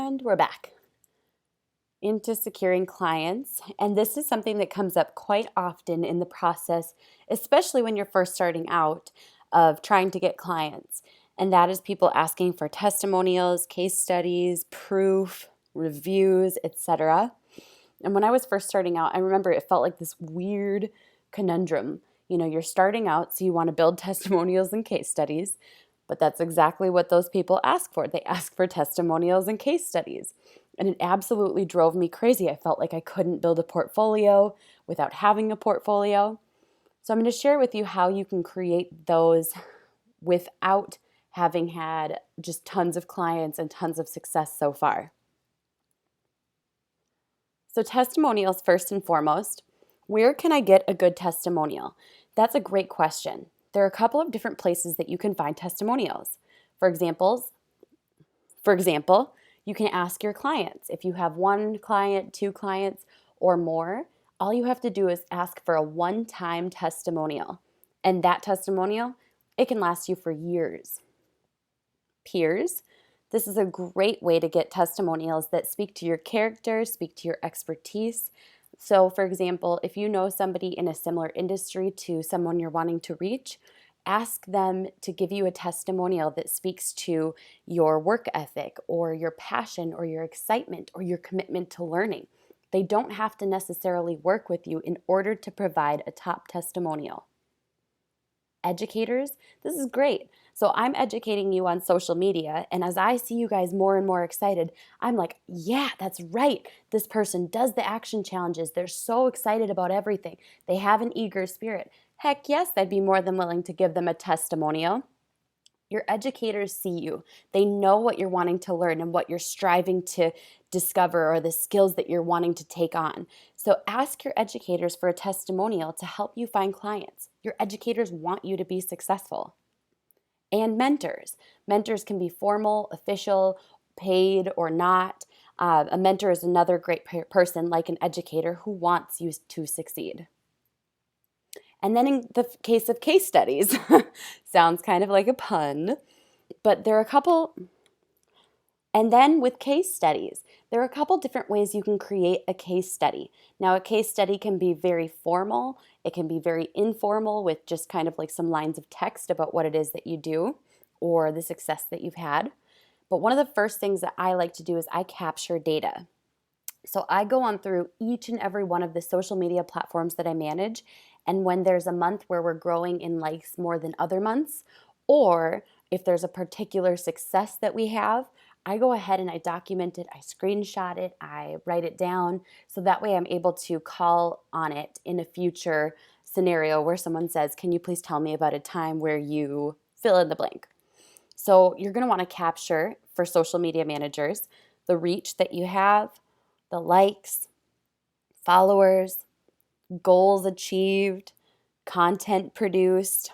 And we're back into securing clients. And this is something that comes up quite often in the process, especially when you're first starting out of trying to get clients. And that is people asking for testimonials, case studies, proof, reviews, etc. And when I was first starting out, I remember it felt like this weird conundrum. You know, you're starting out, so you want to build testimonials and case studies, but that's exactly what those people ask for. They ask for testimonials and case studies. And it absolutely drove me crazy. I felt like I couldn't build a portfolio without having a portfolio. So I'm going to share with you how you can create those without having had just tons of clients and tons of success so far. So testimonials, first and foremost, where can I get a good testimonial? That's a great question. There are a couple of different places that you can find testimonials. For example, you can ask your clients. If you have one client, two clients, or more, all you have to do is ask for a one-time testimonial. And that testimonial, it can last you for years. Peers. This is a great way to get testimonials that speak to your character, speak to your expertise. So, for example, if you know somebody in a similar industry to someone you're wanting to reach, ask them to give you a testimonial that speaks to your work ethic or your passion or your excitement or your commitment to learning. They don't have to necessarily work with you in order to provide a top testimonial. Educators, this is great. So I'm educating you on social media, and as I see you guys more and more excited, I'm like, yeah, that's right. This person does the action challenges. They're so excited about everything. They have an eager spirit. Heck yes, I'd be more than willing to give them a testimonial. Your educators see you. They know what you're wanting to learn and what you're striving to discover or the skills that you're wanting to take on. So ask your educators for a testimonial to help you find clients. Your educators want you to be successful. And mentors. Mentors can be formal, official, paid, or not. A mentor is another great person like an educator who wants you to succeed. And then in the case of case studies, sounds kind of like a pun, but there are a couple. And then with case studies, there are a couple different ways you can create a case study. Now, a case study can be very formal. It can be very informal with just kind of like some lines of text about what it is that you do or the success that you've had. But one of the first things that I like to do is I capture data. So I go on through each and every one of the social media platforms that I manage. And when there's a month where we're growing in likes more than other months, or if there's a particular success that we have, I go ahead and I document it, I screenshot it, I write it down, so that way I'm able to call on it in a future scenario where someone says, can you please tell me about a time where you fill in the blank? So you're going to want to capture, for social media managers, the reach that you have, the likes, followers, goals achieved, content produced,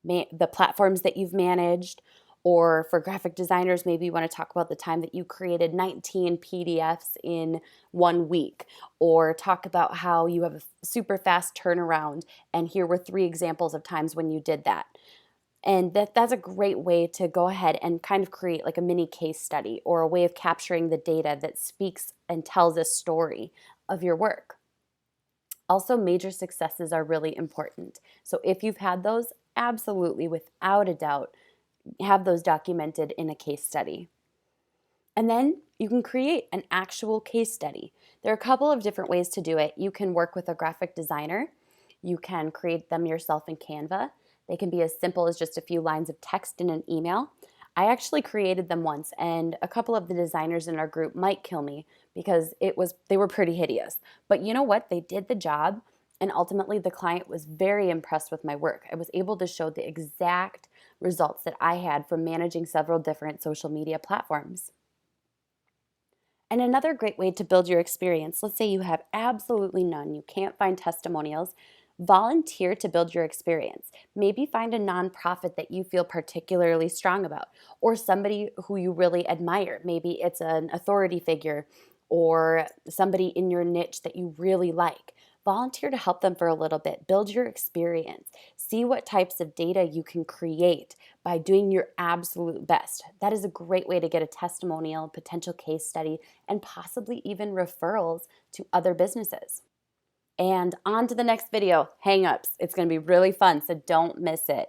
the platforms that you've managed, or for graphic designers, maybe you want to talk about the time that you created 19 PDFs in 1 week, or talk about how you have a super fast turnaround, and here were 3 examples of times when you did that. And that's a great way to go ahead and kind of create like a mini case study or a way of capturing the data that speaks and tells a story of your work. Also, major successes are really important. So if you've had those, absolutely, without a doubt, have those documented in a case study. And then you can create an actual case study. There are a couple of different ways to do it. You can work with a graphic designer. You can create them yourself in Canva. They can be as simple as just a few lines of text in an email. I actually created them once, and a couple of the designers in our group might kill me because they were pretty hideous. But you know what? They did the job, and ultimately the client was very impressed with my work. I was able to show the exact results that I had from managing several different social media platforms. And another great way to build your experience, let's say you have absolutely none, you can't find testimonials, volunteer to build your experience. Maybe find a nonprofit that you feel particularly strong about, or somebody who you really admire. Maybe it's an authority figure or somebody in your niche that you really like. Volunteer to help them for a little bit. Build your experience. See what types of data you can create by doing your absolute best. That is a great way to get a testimonial, potential case study, and possibly even referrals to other businesses. And on to the next video, hang-ups. It's going to be really fun, so don't miss it.